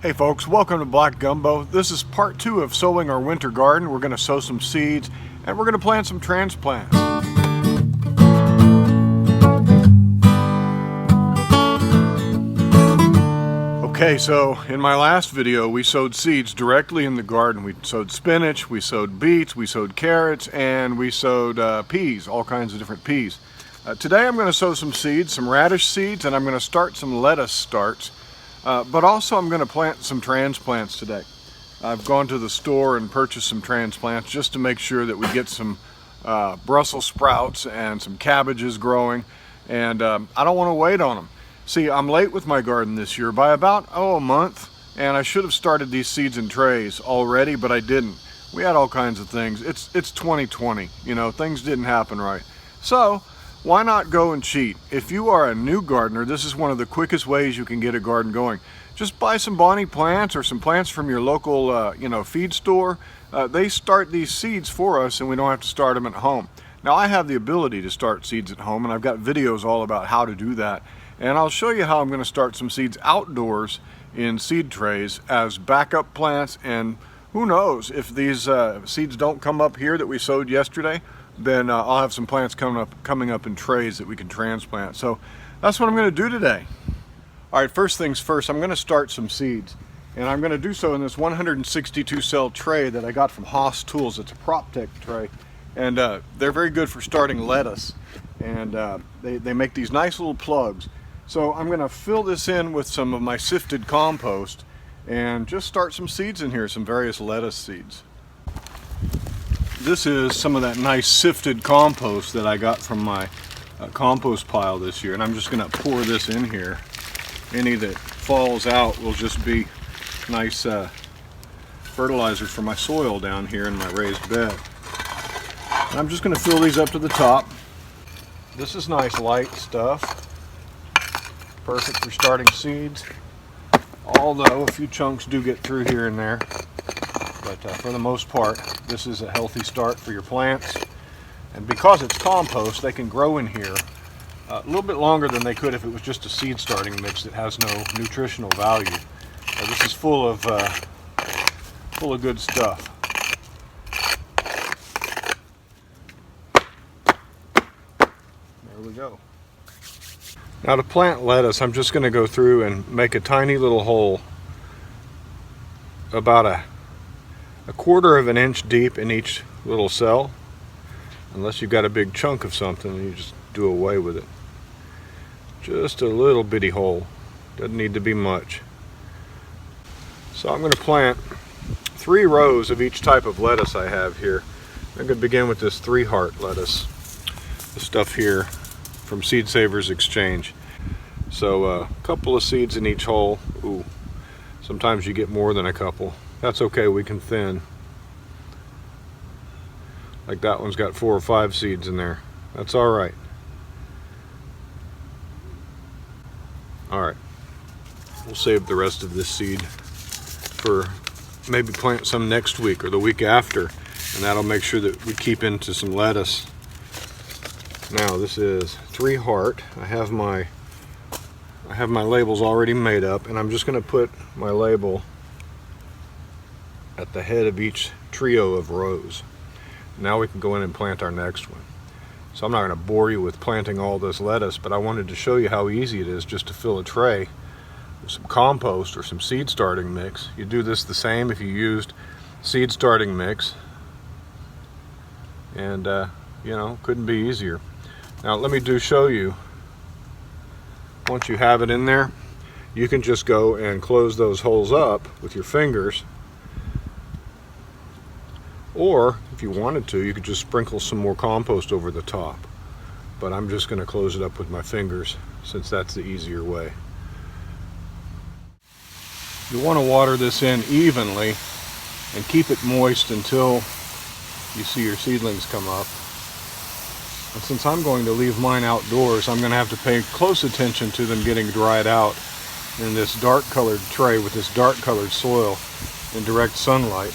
Hey folks, welcome to Black Gumbo. This is part 2 of sowing our winter garden. We're going to sow some seeds and we're going to plant some transplants. Okay, so in my last video we sowed seeds directly in the garden. We sowed spinach, we sowed beets, we sowed carrots, and we sowed peas, all kinds of different peas. Today I'm going to sow some seeds, some radish seeds, and I'm going to start some lettuce starts. But also I'm going to plant some transplants today. I've gone to the store and purchased some transplants just to make sure that we get some Brussels sprouts and some cabbages growing, and I don't want to wait on them. See, I'm late with my garden this year by about a month, and I should have started these seeds in trays already, but I didn't. We had all kinds of things. It's 2020, you know, things didn't happen right. So why not go and cheat? If you are a new gardener, this is one of the quickest ways you can get a garden going. Just buy some Bonnie plants or some plants from your local feed store. They start these seeds for us and we don't have to start them at home. Now I have the ability to start seeds at home and I've got videos all about how to do that. And I'll show you how I'm going to start some seeds outdoors in seed trays as backup plants, and who knows, if these seeds don't come up here that we sowed yesterday, then I'll have some plants coming up in trays that we can transplant. So that's what I'm going to do today. All right, first things first, I'm going to start some seeds, and I'm going to do so in this 162 cell tray that I got from Haas Tools. It's a PropTech tray, and they're very good for starting lettuce, and they make these nice little plugs. So I'm going to fill this in with some of my sifted compost and just start some seeds in here, some various lettuce seeds. This is some of that nice sifted compost that I got from my compost pile this year, and I'm just going to pour this in here. Any that falls out will just be nice fertilizer for my soil down here in my raised bed. And I'm just going to fill these up to the top. This is nice light stuff, perfect for starting seeds, although a few chunks do get through here and there. But for the most part, this is a healthy start for your plants. And because it's compost, they can grow in here a little bit longer than they could if it was just a seed starting mix that has no nutritional value. This is full of good stuff. There we go. Now to plant lettuce, I'm just going to go through and make a tiny little hole about a quarter of an inch deep in each little cell. Unless you've got a big chunk of something, you just do away with it. Just a little bitty hole. Doesn't need to be much. So I'm going to plant 3 rows of each type of lettuce I have here. I'm going to begin with this 3-heart lettuce. The stuff here from Seed Savers Exchange. So a couple of seeds in each hole. Ooh, sometimes you get more than a couple. That's okay, we can thin. Like that one's got 4 or 5 seeds in there. That's all right. All right, we'll save the rest of this seed for maybe plant some next week or the week after, and that'll make sure that we keep into some lettuce. Now this is 3-heart. I have my labels already made up, and I'm just going to put my label at the head of each trio of rows. Now we can go in and plant our next one. So I'm not going to bore you with planting all this lettuce, but I wanted to show you how easy it is just to fill a tray with some compost or some seed starting mix. You do this the same if you used seed starting mix, and you know, couldn't be easier. Now let me show you. Once you have it in there, you can just go and close those holes up with your fingers, or if you wanted to, you could just sprinkle some more compost over the top. But I'm just going to close it up with my fingers since that's the easier way. You want to water this in evenly and keep it moist until you see your seedlings come up. And since I'm going to leave mine outdoors, I'm going to have to pay close attention to them getting dried out in this dark colored tray with this dark colored soil in direct sunlight.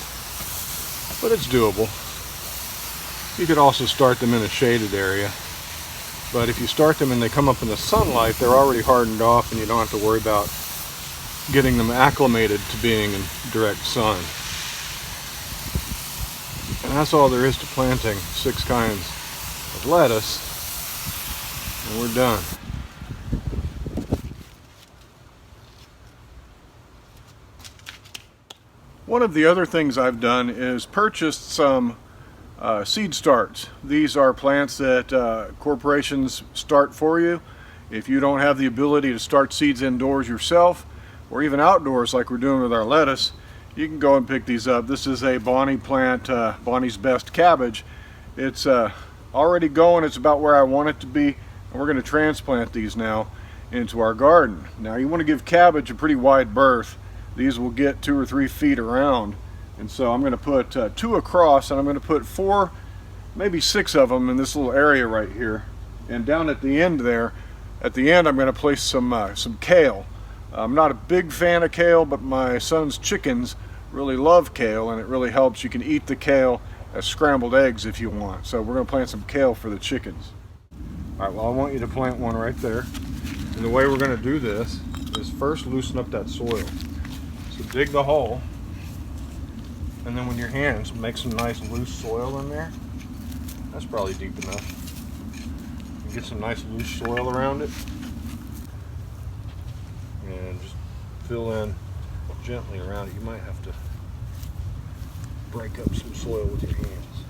But it's doable. You could also start them in a shaded area. But if you start them and they come up in the sunlight, they're already hardened off and you don't have to worry about getting them acclimated to being in direct sun. And that's all there is to planting 6 kinds of lettuce, and we're done. One of the other things I've done is purchased some seed starts. These are plants that corporations start for you. If you don't have the ability to start seeds indoors yourself, or even outdoors like we're doing with our lettuce, you can go and pick these up. This is a Bonnie plant, Bonnie's Best cabbage. It's already going, it's about where I want it to be, and we're going to transplant these now into our garden. Now you want to give cabbage a pretty wide berth. These will get 2 or 3 feet around, and so I'm going to put 2 across, and I'm going to put 4, maybe 6 of them in this little area right here. And down at the end there, at the end I'm going to place some kale. I'm not a big fan of kale, but my son's chickens really love kale, and it really helps. You can eat the kale as scrambled eggs if you want. So we're going to plant some kale for the chickens. All right, well, I want you to plant one right there. And the way we're going to do this is first loosen up that soil. So dig the hole, and then with your hands make some nice loose soil in there. That's probably deep enough. And get some nice loose soil around it. And just fill in gently around it. You might have to break up some soil with your hands.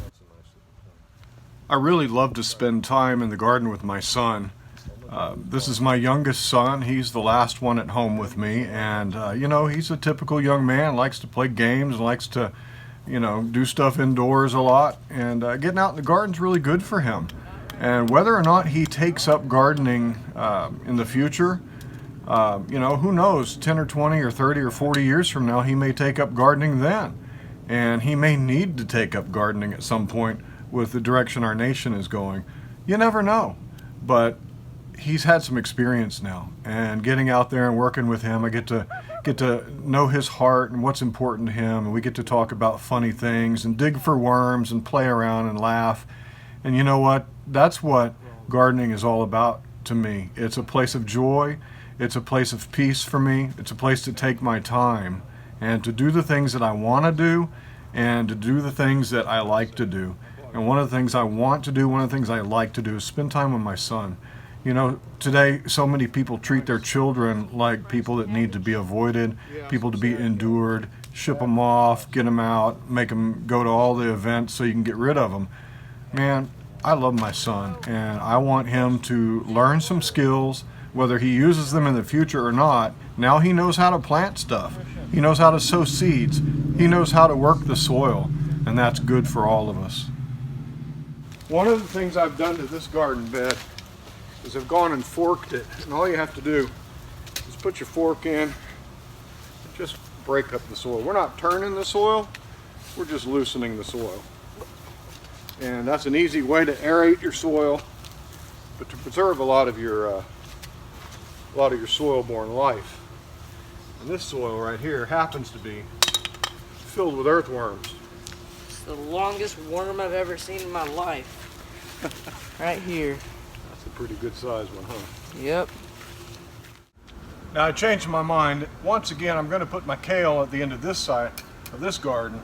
That's a nice little plant. I really love to spend time in the garden with my son. This is my youngest son. He's the last one at home with me, and you know, he's a typical young man, likes to play games, likes to, you know, do stuff indoors a lot, and getting out in the garden's really good for him. And whether or not he takes up gardening in the future, you know, who knows, 10 or 20 or 30 or 40 years from now, he may take up gardening then. And he may need to take up gardening at some point with the direction our nation is going. You never know. But he's had some experience now, and getting out there and working with him, I get to know his heart and what's important to him, and we get to talk about funny things and dig for worms and play around and laugh. And you know what? That's what gardening is all about to me. It's a place of joy. It's a place of peace for me. It's a place to take my time and to do the things that I want to do and to do the things that I like to do. And one of the things I want to do, one of the things I like to do is spend time with my son. You know, today so many people treat their children like people that need to be avoided, people to be endured, ship them off, get them out, make them go to all the events so you can get rid of them. Man, I love my son, and I want him to learn some skills, whether he uses them in the future or not. Now he knows how to plant stuff. He knows how to sow seeds. He knows how to work the soil, and that's good for all of us. One of the things I've done to this garden bed is I've gone and forked it, and all you have to do is put your fork in and just break up the soil. We're not turning the soil, we're just loosening the soil. And that's an easy way to aerate your soil, but to preserve a lot of your soil-borne life. And this soil right here happens to be filled with earthworms. It's the longest worm I've ever seen in my life. Right here. That's a pretty good sized one, huh? Yep. Now I changed my mind. Once again, I'm going to put my kale at the end of this side of this garden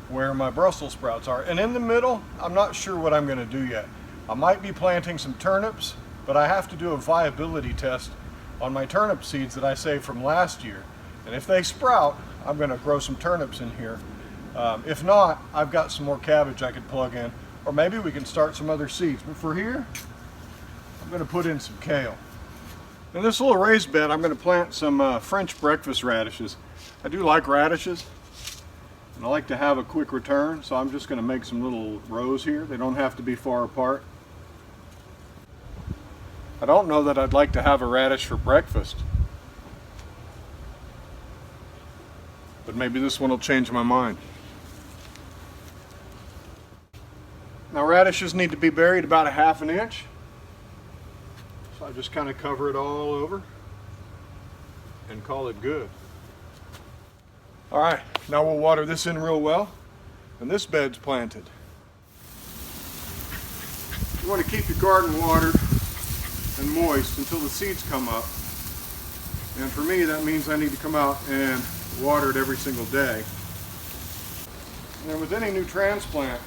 where my Brussels sprouts are. And in the middle, I'm not sure what I'm going to do yet. I might be planting some turnips, but I have to do a viability test on my turnip seeds that I saved from last year. And if they sprout, I'm going to grow some turnips in here. If not, I've got some more cabbage I could plug in, or maybe we can start some other seeds. But for here, I'm going to put in some kale. In this little raised bed, I'm going to plant some French breakfast radishes. I do like radishes, and I like to have a quick return, so I'm just going to make some little rows here. They don't have to be far apart. I don't know that I'd like to have a radish for breakfast, but maybe this one will change my mind. Now radishes need to be buried about 1/2 inch. So I just kind of cover it all over and call it good. All right, now we'll water this in real well, and this bed's planted. You want to keep your garden watered and moist until the seeds come up. And for me, that means I need to come out and water it every single day. And then with any new transplant,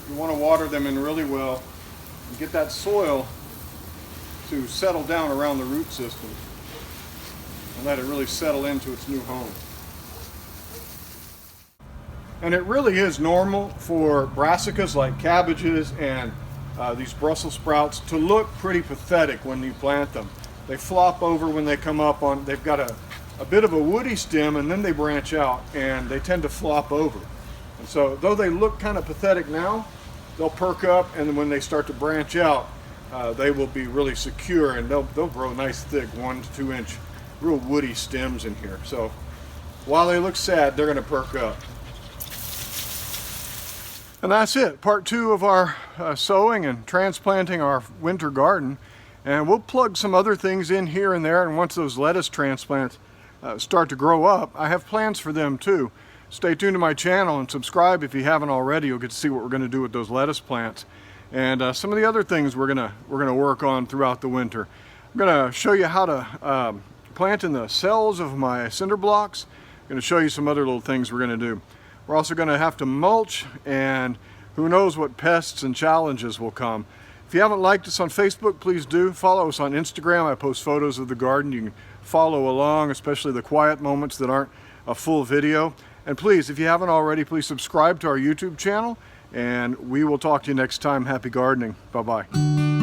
you want to water them in really well and get that soil to settle down around the root system and let it really settle into its new home. And it really is normal for brassicas like cabbages and these Brussels sprouts to look pretty pathetic when you plant them. They flop over when they come up on, they've got a bit of a woody stem, and then they branch out and they tend to flop over. And so though they look kind of pathetic now, they'll perk up, and then when they start to branch out, they will be really secure, and they'll grow nice thick 1 to 2 inch real woody stems in here. So while they look sad, they're going to perk up. And that's it, part 2 of our sowing and transplanting our winter garden. And we'll plug some other things in here and there, and once those lettuce transplants start to grow up, I have plans for them too. Stay tuned to my channel and subscribe if you haven't already. You'll get to see what we're going to do with those lettuce plants and some of the other things we're gonna work on throughout the winter. I'm going to show you how to plant in the cells of my cinder blocks. I'm going to show you some other little things we're going to do. We're also going to have to mulch, and who knows what pests and challenges will come. If you haven't liked us on Facebook, please do. Follow us on Instagram. I post photos of the garden. You can follow along, especially the quiet moments that aren't a full video. And please, if you haven't already, please subscribe to our YouTube channel, and we will talk to you next time. Happy gardening. Bye-bye.